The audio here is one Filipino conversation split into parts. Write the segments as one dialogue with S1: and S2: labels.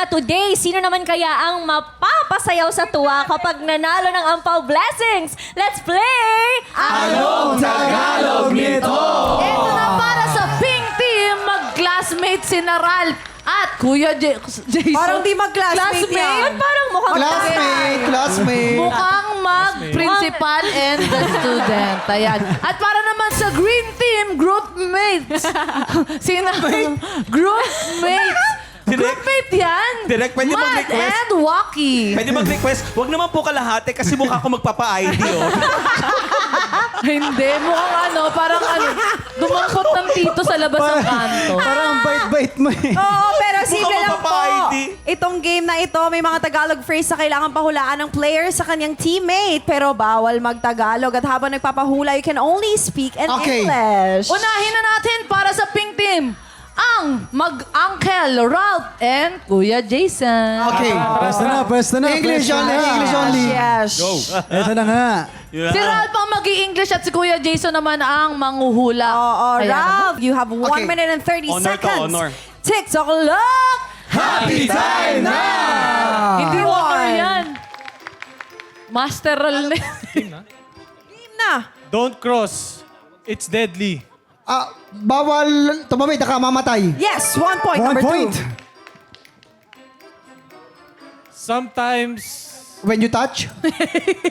S1: today. Sino naman kaya ang mapapasayaw sa tuwa kapag nanalo ng Ampaw Blessings? Let's play!
S2: Anong Tagalog nito?
S3: Ito na para sa pink team, mag-classmate si Naral at Kuya Jason.
S4: Parang di mag-classmate yan.
S1: Parang mukhang
S2: Classmate.
S3: Mukhang mag-principal and the student. Ayan. At para naman sa green team, groupmates. Sino? Groupmates. Groupmate yan.
S5: Direct, pwede
S3: Mad
S5: mag-request.
S3: and Wacky.
S5: Pwede mag-request. Huwag naman po kalahati kasi mukha ko magpapa-ID, oh.
S3: Hindi. Mukhang parang dumangkot ng tito sa labas ng kanto.
S2: Parang bait-bait mo eh.
S4: Oo, pero simple lang po.
S5: mapapa-ID.
S4: Itong game na ito, may mga Tagalog phrase na kailangan pahulaan ng player sa kanyang teammate. Pero bawal mag-Tagalog. At habang nagpapahula, you can only speak in
S2: Okay.
S4: English.
S3: Unahin na natin para sa pink team, ang mag-uncle Ralph and Kuya Jason.
S2: Okay.
S6: Pwesto na.
S2: English only.
S4: Yes.
S6: Ito na nga.
S3: Si Ralph ang mag-i-English at si Kuya Jason naman ang manghuhula.
S4: Oo,
S3: Ayan.
S4: Ralph, you have 1
S2: Okay.
S4: minute and 30
S5: Honor to
S4: seconds.
S5: honor.
S4: TikTok clock!
S2: Happy time na!
S3: Hindi water yan. Masteral na.
S4: Game na.
S7: Don't cross. It's deadly.
S2: Bawal tumawid, nakamamatay.
S4: Yes, 1 point.
S6: 1
S4: Number
S6: point.
S4: 2.
S7: Sometimes...
S2: When you touch?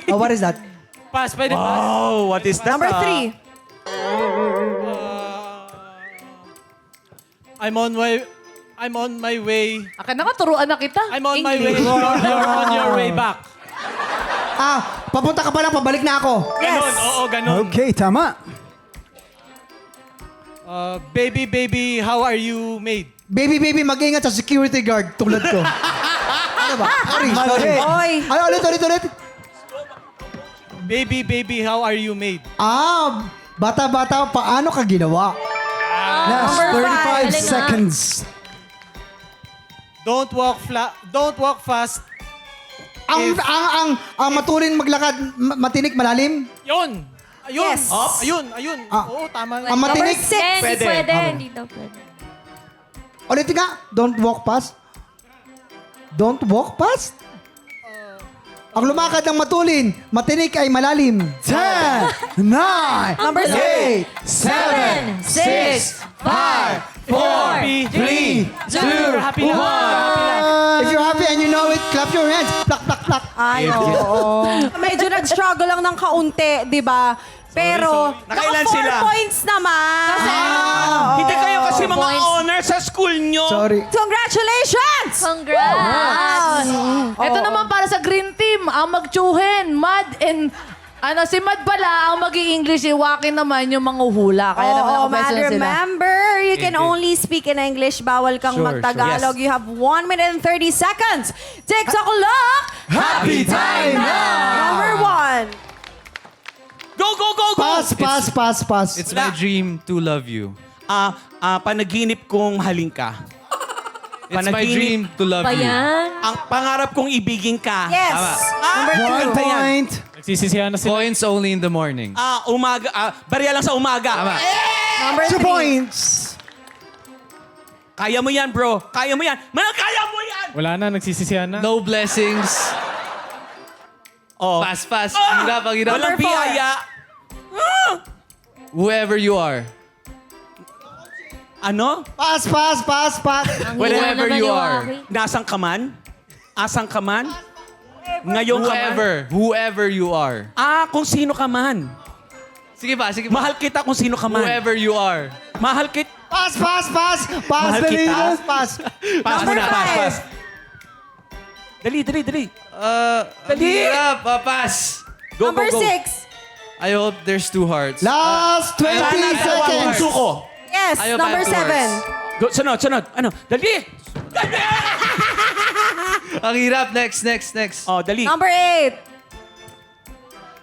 S2: What is that?
S7: Pass, pwede pass.
S5: Oh, what is that?
S4: Number 3.
S7: I'm on my way.
S3: Akin na ka, turuan na kita.
S7: I'm on my way.
S3: English.
S7: You're on your way back.
S2: Papunta ka pa lang, pabalik na ako.
S7: Ganon, oo, ganon.
S6: Okay, tama.
S7: Baby, how are you made?
S2: Baby, mag-ingat sa security guard tulad ko. Ano ba? Sorry.
S4: Oy.
S2: Ano, ulit.
S7: Baby, how are you made?
S2: Bata-bata, paano ka ginawa?
S6: Last
S4: Number
S6: 35
S1: Galing, ah.
S6: seconds.
S7: Don't walk fast.
S2: Ang matulin maglakad, matinik, malalim?
S7: Yun. Ayun.
S4: Yes.
S7: Ayun. Oo, tama na.
S2: Ang matinik?
S4: Number 6.
S1: Hindi pwede. Hindi daw pwede.
S2: Ulit nga, don't walk past. Don't walk past? Ang lumakad ng matulin, matinik ay malalim.
S6: 10, 9,
S4: Number
S6: 8,
S1: 7, 6, 5,
S7: 4,
S2: 3, 2,
S7: happy lang.
S2: If you're happy and you know it, clap your hands. Plak, plak, plak.
S4: Ay, oo. Medyo nag-struggle lang ng kaunti, di ba? Pero,
S5: sorry. Nakailan
S4: naka 4
S5: sila?
S4: points naman.
S5: Hindi kayo kasi mga
S1: points.
S5: honor sa school nyo.
S2: Sorry.
S4: Congratulations!
S1: Congrats!
S3: Ito naman para sa green team, ang magtsuhin, Mad and... si Mad pala, ang mag-i-English, si Wacky naman yung manghuhula. Kaya naman
S4: Oo,
S3: ako
S4: man,
S3: sila.
S4: remember, you can only speak in English. Bawal kang mag-Tagalog.
S5: Yes.
S4: You have 1 minute and 30 seconds. TikTok clock!
S2: Happy time na!
S4: Number 1.
S5: Go!
S2: Pass.
S8: It's my dream to love you.
S5: Panaginip kong haling ka.
S8: It's my dream to love
S1: Pa
S8: you.
S1: yan?
S5: Ang pangarap kong ibigin ka.
S4: Yes. Number
S6: 1
S5: Kanta yan.
S6: point.
S7: Nagsisisihan na sila.
S8: Points only in the morning.
S5: Umaga. Barya lang sa umaga.
S8: Tama.
S4: Number
S6: 2
S4: 3.
S6: points.
S5: Kaya mo yan, bro. Kaya mo yan. Kaya mo yan!
S7: Wala na, nagsisisihan na.
S8: No blessings.
S5: Oh.
S8: Fast. Hirap.
S5: Walang
S4: Number 4.
S5: biyaya.
S8: Whoever you are.
S5: Ano?
S2: Pass.
S1: Ang
S8: Wherever
S1: hina naman
S8: you
S1: ni
S8: are.
S1: Wacky.
S5: Nasang ka man? Asang ka man? Ngayon ka man?
S8: Whoever you are.
S5: Kung sino ka man.
S8: Sige pa.
S5: Mahal kita kung sino ka man.
S8: Whoever you are.
S5: Mahal kita.
S2: Pass.
S5: Mahal
S2: Dali
S5: kita.
S2: na. Pass.
S5: Pass
S4: Number
S5: muna, pass.
S4: 5.
S5: Dali.
S8: Ang hirap. Pass.
S5: Go.
S4: Number 6.
S8: I hope there's 2 hearts.
S2: Last 20 seconds.
S5: Puso ko.
S4: Yes.
S8: Ayaw
S4: Number
S8: pa
S4: 7.
S8: yung
S5: Go, sunod. Ano? Dali.
S8: Ang hirap. Next.
S5: Oh, dali.
S4: Number 8.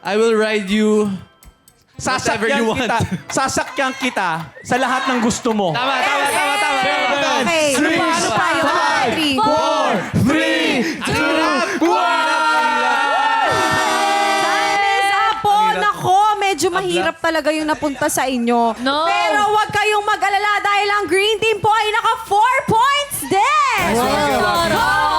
S8: I will ride you. Whatever you want.
S5: Sasakyan kita sa lahat ng gusto mo.
S8: Tama.
S4: Okay. Ano pa yung 3?
S2: 3, 2, 1.
S4: Time is up po. Nako, medyo mahirap talaga yung napunta sa inyo.
S1: No.
S4: Pero huwag kayong mag-alala dahil ang green team po ay naka 4 points din.
S1: Wow.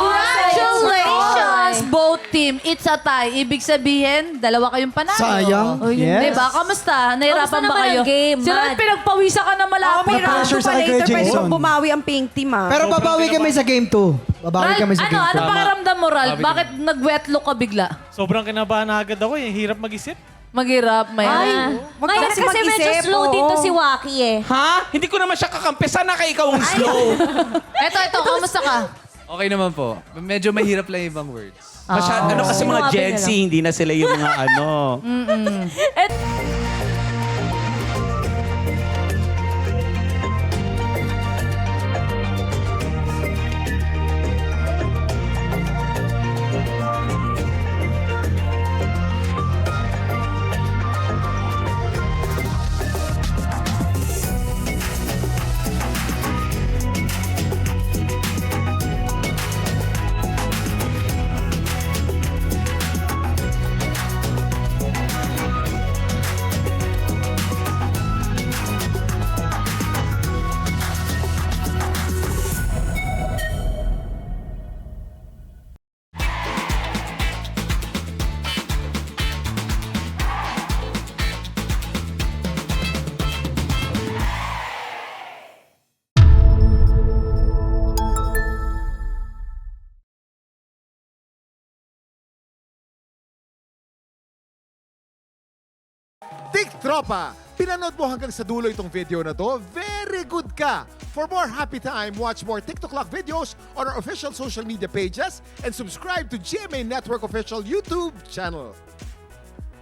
S3: sa tie, ibig sabihin, dalawa kayong panalo.
S2: Sayang.
S3: Oh, yun.
S6: Yes.
S3: Diba? Kamusta? Nahirapan
S1: Kamusta
S3: ba
S1: naman
S3: kayo?
S1: ang game,
S3: Si Ron,
S1: Matt?
S3: pinagpawisan ka na
S4: Oh,
S3: malapit.
S4: may round
S6: pressure
S4: 2 pa
S6: sa kay
S4: later. Pwede
S6: Jason.
S4: bang bumawi ang pink team, ah?
S2: Pero babawi kami sa game 2. Babawi
S3: Ral,
S2: kami sa game 2.
S3: ano pakiramdam mo, Ral?
S8: Sabi
S3: Bakit nag-wet look ka bigla?
S7: Sobrang kinabahan na agad ako eh. Hirap mag-isip.
S3: Maghirap, may...
S4: Wag
S1: Ngayon
S4: kasi
S1: kasi medyo
S4: mag-isip,
S1: slow
S4: oo.
S1: dito si Waki eh.
S5: Ha? Hindi ko naman siya kakampi. Sana ka ikaw ang slow.
S3: Ito, kamusta ka?
S8: Okay naman po. Medyo mahirap lang yung ibang words.
S5: Masyado, ano kasi mga
S1: Sinabi
S5: Gen
S1: na
S5: Z,
S1: lang.
S5: hindi na sila yung mga ano.
S9: Tik Tropa! Pinanood mo hanggang sa dulo itong video na to? Very good ka! For more happy time, watch more TikTok Clock videos on our official social media pages and subscribe to GMA Network official YouTube channel.